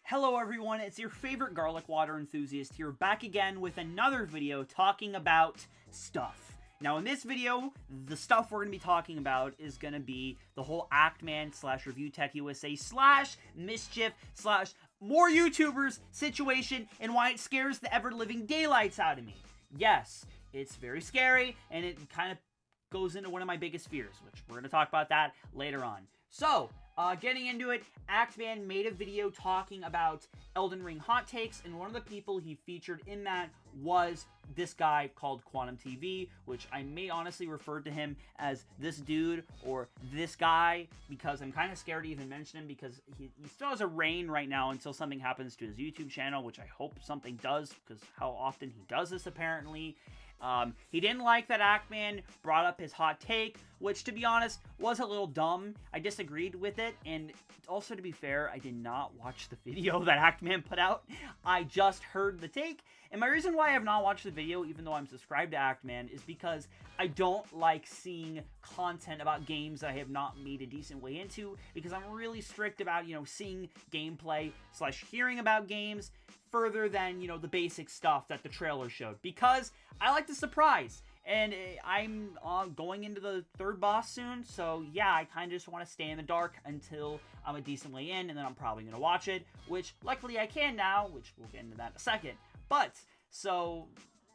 Hello everyone, it's your favorite garlic water enthusiast here, back again with another video talking about stuff. Now in this video, the stuff we're going to be talking about is going to be the whole Actman / Review Tech USA / Mischief / more YouTubers situation and why it scares the ever-living daylights out of me. Yes, it's very scary and it kind of goes into one of my biggest fears, which we're going to talk about that later on. So, getting into it, Actman made a video talking about Elden Ring hot takes, and one of the people he featured in that was this guy called Quantum TV, which I may honestly refer to him as this dude or this guy because I'm kind of scared to even mention him because he still has a reign right now until something happens to his YouTube channel, which I hope something does because how often he does this apparently. He didn't like that Actman brought up his hot take, which, to be honest, was a little dumb. I disagreed with it, and also, to be fair, I did not watch the video that Actman put out. I just heard the take, and my reason why I have not watched the video, even though I'm subscribed to Actman, is because I don't like seeing content about games that I have not made a decent way into, because I'm really strict about, seeing gameplay / hearing about games further than, the basic stuff that the trailer showed, because I like the surprise, and I'm going into the third boss soon, so yeah, I kind of just want to stay in the dark until I'm a decent way in, and then I'm probably going to watch it, which luckily I can now, which we'll get into that in a second. But, so,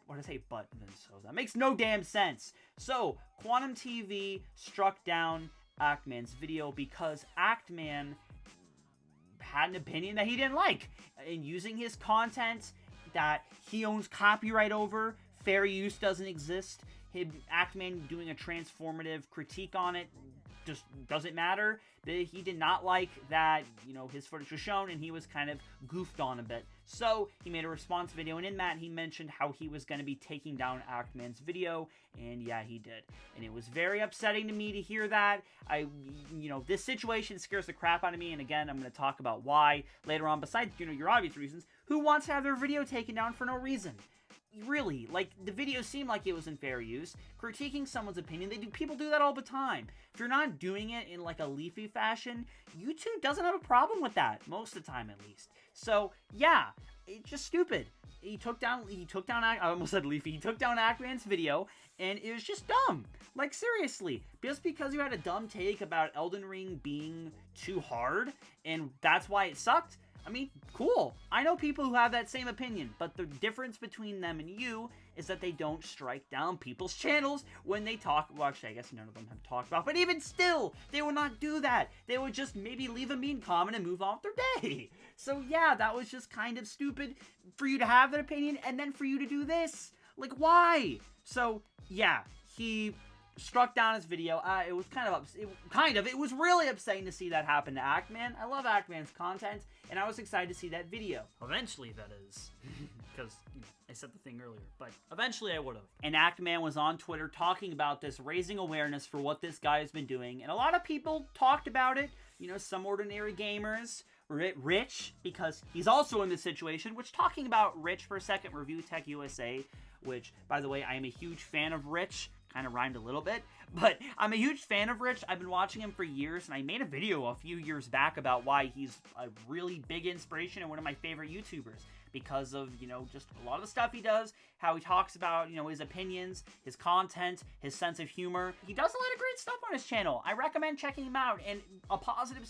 what did I say, but, and then so, that makes no damn sense. So, Quantum TV struck down Actman's video because Actman had an opinion that he didn't like, and using his content that he owns copyright over, fair use doesn't exist, Actman doing a transformative critique on it just doesn't matter. He did not like that, his footage was shown and he was kind of goofed on a bit. So he made a response video, and in that he mentioned how he was going to be taking down Actman's video, and yeah, he did. And it was very upsetting to me to hear that. This situation scares the crap out of me, and again, I'm going to talk about why later on, besides, your obvious reasons. Who wants to have their video taken down for no reason? Really, the video seemed like it was in fair use. Critiquing someone's opinion, people do that all the time. If you're not doing it in a leafy fashion, YouTube doesn't have a problem with that, most of the time at least. So, yeah, it's just stupid. He took down, I almost said leafy, he took down Actman's video, and it was just dumb. Seriously, just because you had a dumb take about Elden Ring being too hard, and that's why it sucked, I mean, cool. I know people who have that same opinion, but the difference between them and you is that they don't strike down people's channels when they talk. Well, actually, I guess none of them have talked about, but even still, they would not do that. They would just maybe leave a mean comment and move on with their day. So yeah, that was just kind of stupid for you to have that opinion and then for you to do this. Why? So yeah, he struck down his video. It was it was really upsetting to see that happen to Actman. I love Actman's content, and I was excited to see that video. Eventually, that is. Because I said the thing earlier, but eventually I would have. And Actman was on Twitter talking about this, raising awareness for what this guy has been doing, and a lot of people talked about it. Some ordinary gamers, Rich, because he's also in this situation, which, talking about Rich for a second, Review Tech USA, which, by the way, I am a huge fan of Rich. Kind of rhymed a little bit, but I'm a huge fan of Rich. I've been watching him for years, and I made a video a few years back about why he's a really big inspiration and one of my favorite YouTubers because of, just a lot of the stuff he does, how he talks about, his opinions, his content, his sense of humor. He does a lot of great stuff on his channel. I recommend checking him out, and a positive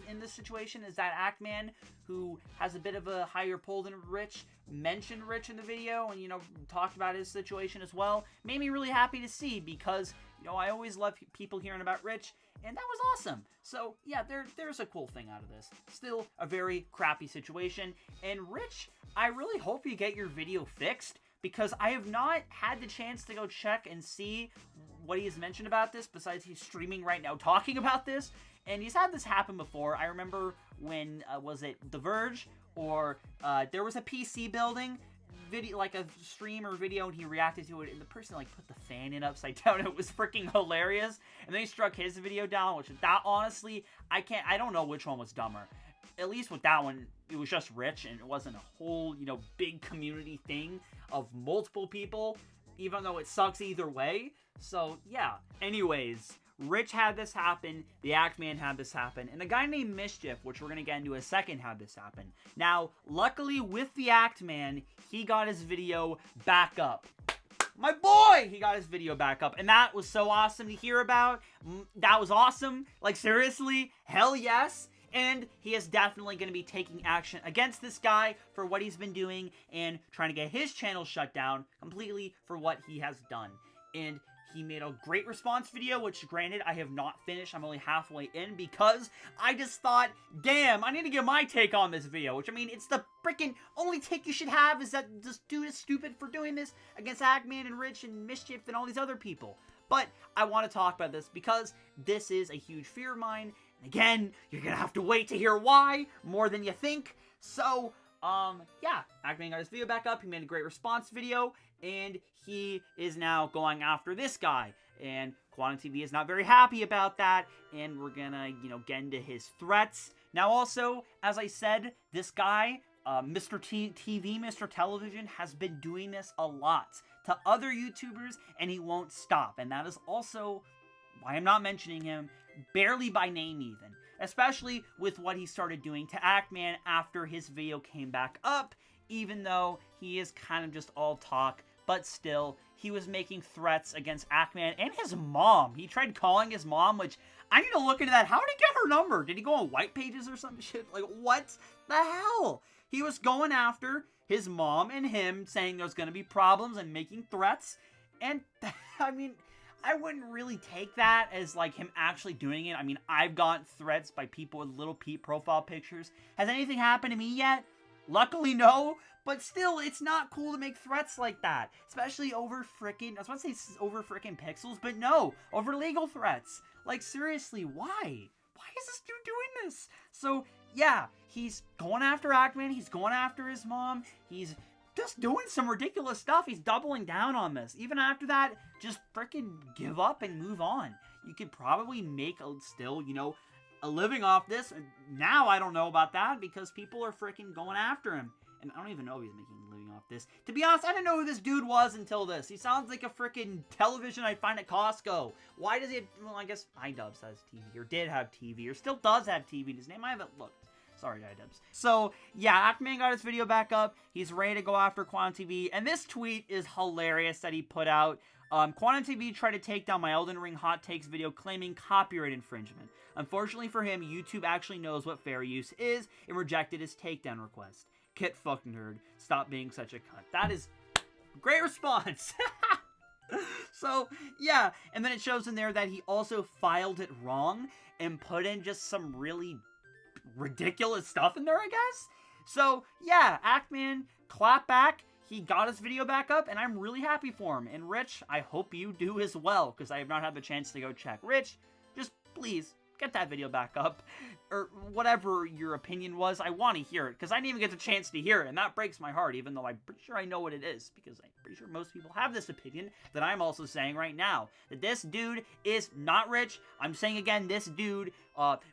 in this situation is that Actman, who has a bit of a higher pull than Rich, mentioned Rich in the video and, talked about his situation as well. Made me really happy to see because, I always love people hearing about Rich, and that was awesome. So, yeah, there's a cool thing out of this. Still a very crappy situation. And Rich, I really hope you get your video fixed because I have not had the chance to go check and see what he has mentioned about this besides he's streaming right now talking about this. And he's had this happen before. I remember when, was it The Verge? Or there was a PC building video, a stream or video, and he reacted to it, and the person put the fan in upside down. It was freaking hilarious. And then he struck his video down, which that honestly, I don't know which one was dumber. At least with that one, it was just Rich, and it wasn't a whole, big community thing of multiple people, even though it sucks either way. So yeah. Anyways, Rich had this happen, the Act Man had this happen, and a guy named Mischief, which we're going to get into in a second, had this happen. Now, luckily with the Act Man, he got his video back up. My boy! He got his video back up, and that was so awesome to hear about. That was awesome. Like, seriously, hell yes. And he is definitely going to be taking action against this guy for what he's been doing and trying to get his channel shut down completely for what he has done. And he made a great response video, which granted, I have not finished. I'm only halfway in because I just thought, damn, I need to give my take on this video. Which, I mean, it's the freaking only take you should have is that this dude is stupid for doing this against Hackman and Rich and Mischief and all these other people. But I want to talk about this because this is a huge fear of mine. And again, you're going to have to wait to hear why more than you think. So, yeah, Hackman got his video back up. He made a great response video. And he is now going after this guy. And Quantum TV is not very happy about that. And we're gonna, get into his threats. Now also, as I said, this guy, Mr. TV, Mr. Television, has been doing this a lot to other YouTubers, and he won't stop. And that is also why I'm not mentioning him, barely by name even. Especially with what he started doing to Actman after his video came back up, even though he is kind of just all talk. But still, he was making threats against Actman and his mom. He tried calling his mom, which I need to look into that. How did he get her number? Did he go on White Pages or some shit? Like, what the hell? He was going after his mom and him, saying there's going to be problems and making threats. And, I mean, I wouldn't really take that as, like, him actually doing it. I mean, I've gotten threats by people with little Pete profile pictures. Has anything happened to me yet? Luckily, no. But still, it's not cool to make threats like that. Especially over frickin', I was about to say over frickin' pixels, but no. Over legal threats. Like, seriously, why? Why is this dude doing this? So, yeah, he's going after Actman. He's going after his mom. He's just doing some ridiculous stuff. He's doubling down on this. Even after that, just frickin' give up and move on. You could probably make still, a living off this. Now I don't know about that because people are frickin' going after him. And I don't even know if he's making a living off this. To be honest, I didn't know who this dude was until this. He sounds like a freaking television I'd find at Costco. Why does he have, well, I guess iDubbbz has TV, or did have TV, or still does have TV in his name. I haven't looked. Sorry, iDubbbz. So, yeah, Actman got his video back up. He's ready to go after Quantum TV. And this tweet is hilarious that he put out. Quantum TV tried to take down my Elden Ring hot takes video claiming copyright infringement. Unfortunately for him, YouTube actually knows what fair use is and rejected his takedown request. Get fucked, nerd. Stop being such a cunt. That is a great response. So, yeah. And then it shows in there that he also filed it wrong and put in just some really ridiculous stuff in there, I guess. So, yeah. Actman, clap back. He got his video back up, and I'm really happy for him. And Rich, I hope you do as well, because I have not had the chance to go check. Rich, just please get that video back up, or whatever your opinion was. I want to hear it, because I didn't even get the chance to hear it, and that breaks my heart, even though I'm pretty sure I know what it is, because I'm pretty sure most people have this opinion that I'm also saying right now, that this dude is not rich. I'm saying again, this dude,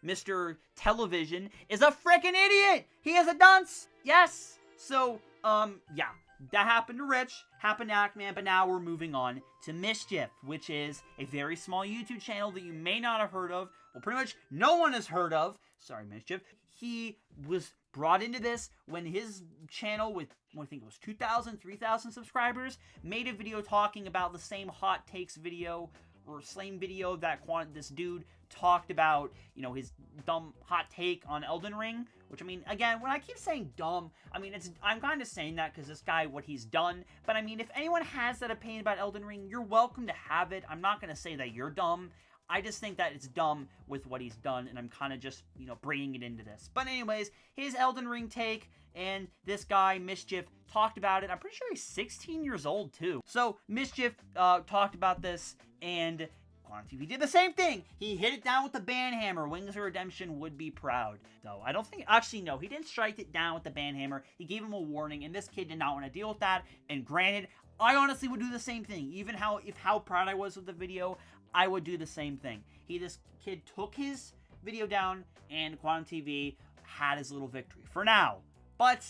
Mr. Television, is a freaking idiot! He is a dunce! Yes! So, yeah. That happened to Rich, happened to Actman, but now we're moving on to Mischief, which is a very small YouTube channel that you may not have heard of. Well, pretty much no one has heard of. Sorry, Mischief. He was brought into this when his channel with, I think it was 2,000, 3,000 subscribers, made a video talking about the same hot takes video, or same video that this dude talked about, his dumb hot take on Elden Ring. Which, I mean, again, when I keep saying dumb, I mean, I'm kind of saying that because this guy, what he's done. But, I mean, if anyone has that opinion about Elden Ring, you're welcome to have it. I'm not going to say that you're dumb. I just think that it's dumb with what he's done, and I'm kind of just, bringing it into this. But anyways, his Elden Ring take, and this guy, Mischief, talked about it. I'm pretty sure he's 16 years old, too. So, Mischief talked about this, and Quantum TV did the same thing. He hit it down with the ban hammer. Wings of Redemption would be proud. Though, I don't think, actually, no, he didn't strike it down with the ban hammer. He gave him a warning, and this kid did not want to deal with that. And granted, I honestly would do the same thing. Even how proud I was with the video, I would do the same thing. This kid took his video down, and Quantum TV had his little victory for now. But,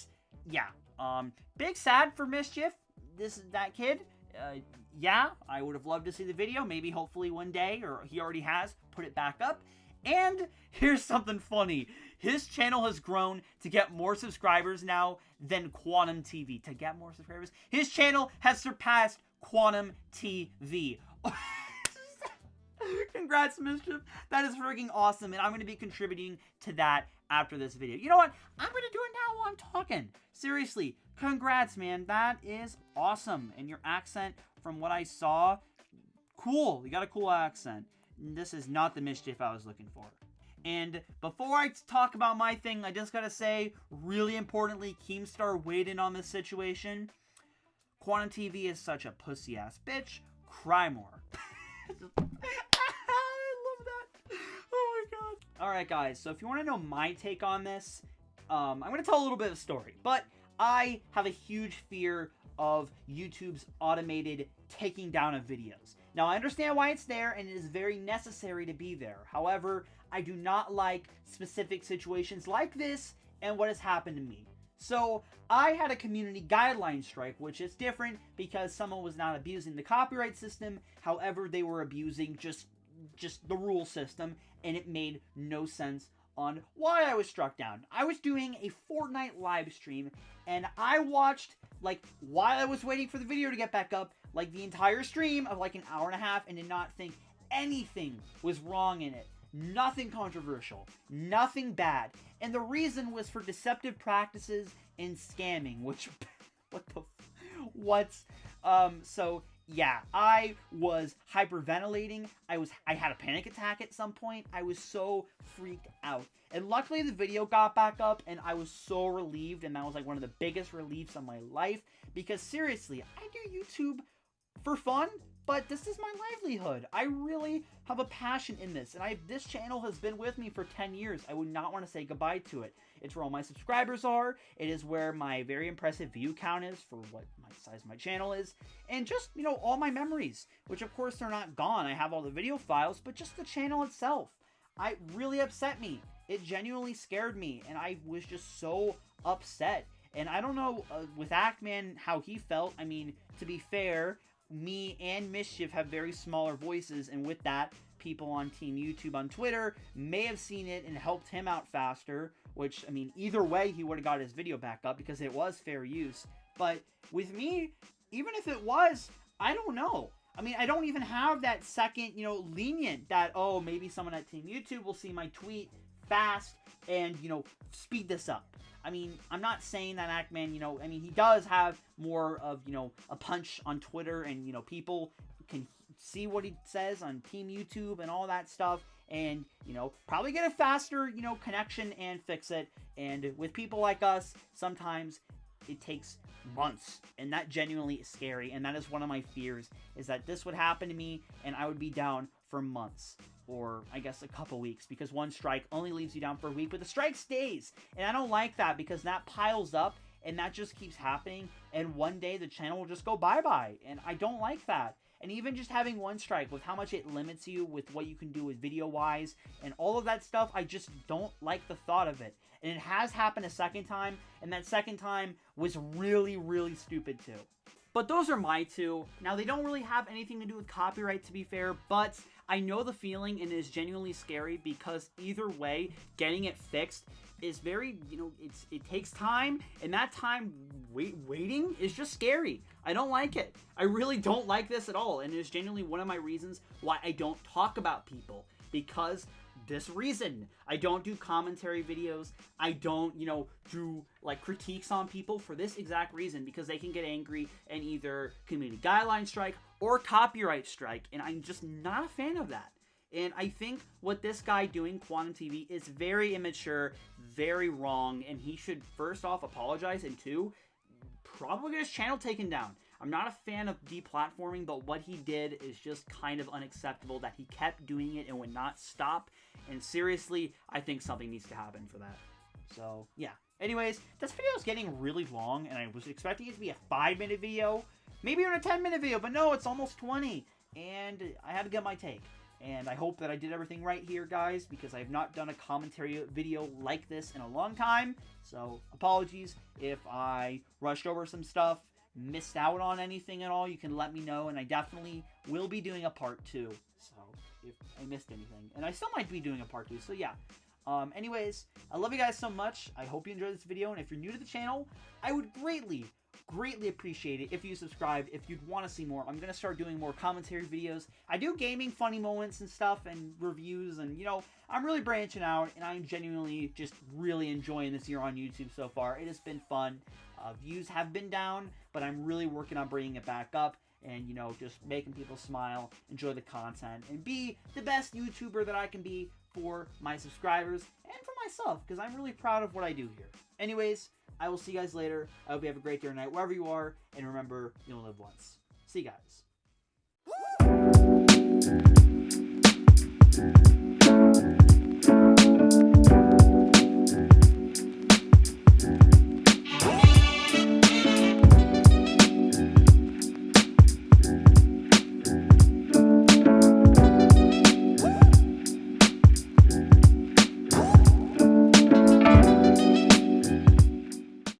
yeah, big sad for Mischief, that kid. yeah, I would have loved to see the video. Maybe, hopefully, one day, or he already has, put it back up. And here's something funny. His channel has grown to get more subscribers now than Quantum TV. To get more subscribers, his channel has surpassed Quantum TV. Congrats, Mischief. That is freaking awesome, and I'm going to be contributing to that after this video. You know what? I'm going to do it now while I'm talking. Seriously, congrats, man. That is awesome. And your accent, from what I saw, cool. You got a cool accent. This is not the Mischief I was looking for. And before I talk about my thing, I just got to say, really importantly, Keemstar weighed in on this situation. Quantum TV is such a pussy-ass bitch. Cry more. Alright guys, so if you want to know my take on this, I'm going to tell a little bit of a story. But I have a huge fear of YouTube's automated taking down of videos. Now I understand why it's there and it is very necessary to be there. However, I do not like specific situations like this and what has happened to me. So I had a community guideline strike, which is different because someone was not abusing the copyright system. However, they were abusing just the rule system, and it made no sense on why I was struck down. I was doing a Fortnite live stream, and I watched, like, while I was waiting for the video to get back up, like, the entire stream of, like, an hour and a half, and did not think anything was wrong in it. Nothing controversial. Nothing bad. And the reason was for deceptive practices and scamming, which, so, yeah, I was hyperventilating. I had a panic attack at some point. I was so freaked out. And luckily the video got back up and I was so relieved, and that was like one of the biggest reliefs of my life, because seriously, I do YouTube for fun, but this is my livelihood. I really have a passion in this, and this channel has been with me for 10 years. I would not want to say goodbye to it. It's where all my subscribers are. It is where my very impressive view count is for what my size of my channel is. And just, you know, all my memories, which of course they're not gone. I have all the video files, but just the channel itself. It really upset me. It genuinely scared me, and I was just so upset. And I don't know with Actman how he felt. I mean, to be fair, me and Mischief have very smaller voices, and with that, people on Team YouTube on Twitter may have seen it and helped him out faster, which, I mean, either way, he would have got his video back up because it was fair use. But with me, even if it was, I don't know. I mean, I don't even have that second, you know, lenient that, oh, maybe someone at Team YouTube will see my tweet fast and, you know, speed this up. I mean, I'm not saying that Actman, you know, I mean, he does have more of, you know, a punch on Twitter, and, you know, people can see what he says on Team YouTube and all that stuff, and, you know, probably get a faster, you know, connection and fix it. And with people like us, sometimes it takes months, and that genuinely is scary, and that is one of my fears, is that this would happen to me and I would be down for months, or I guess a couple weeks, because one strike only leaves you down for a week, but the strike stays, and I don't like that, because that piles up and that just keeps happening, and one day the channel will just go bye-bye, and I don't like that. And even just having one strike, with how much it limits you with what you can do with video-wise and all of that stuff, I just don't like the thought of it. And it has happened a second time, and that second time was really, really stupid too. But those are my two. Now, they don't really have anything to do with copyright, to be fair, but I know the feeling, and it is genuinely scary, because either way, getting it fixed is very, you know, it takes time, and that time waiting is just scary. I don't like it. I really don't like this at all, and it is genuinely one of my reasons why I don't talk about people, because this reason. I don't do commentary videos. I don't, you know, do like critiques on people for this exact reason, because they can get angry and either community guideline strike or copyright strike, and I'm just not a fan of that. And I think what this guy doing, Quantum TV, is very immature, very wrong, and he should first off apologize, and two, probably get his channel taken down. I'm not a fan of deplatforming, but what he did is just kind of unacceptable, that he kept doing it and would not stop. And seriously, I think something needs to happen for that. So, yeah. Anyways, this video is getting really long, and I was expecting it to be a 5-minute video, maybe even a 10-minute video, but no, it's almost 20, and I had to get my take. And I hope that I did everything right here, guys, because I have not done a commentary video like this in a long time. So, apologies if I rushed over some stuff, missed out on anything at all, you can let me know, and I definitely will be doing a part 2. So, if I missed anything. And I still might be doing a part 2, so yeah. Anyways, I love you guys so much. I hope you enjoyed this video, and if you're new to the channel, I would greatly appreciate it if you subscribe, if you'd want to see more. I'm going to start doing more commentary videos. I do gaming funny moments and stuff and reviews, and, you know, I'm really branching out, and I'm genuinely just really enjoying this year on YouTube so far. It has been fun. Views have been down, but I'm really working on bringing it back up and, you know, just making people smile, enjoy the content, and be the best YouTuber that I can be for my subscribers and for myself, because I'm really proud of what I do here. Anyways, I will see you guys later. I hope you have a great day or night wherever you are, and remember, you only live once. See you guys.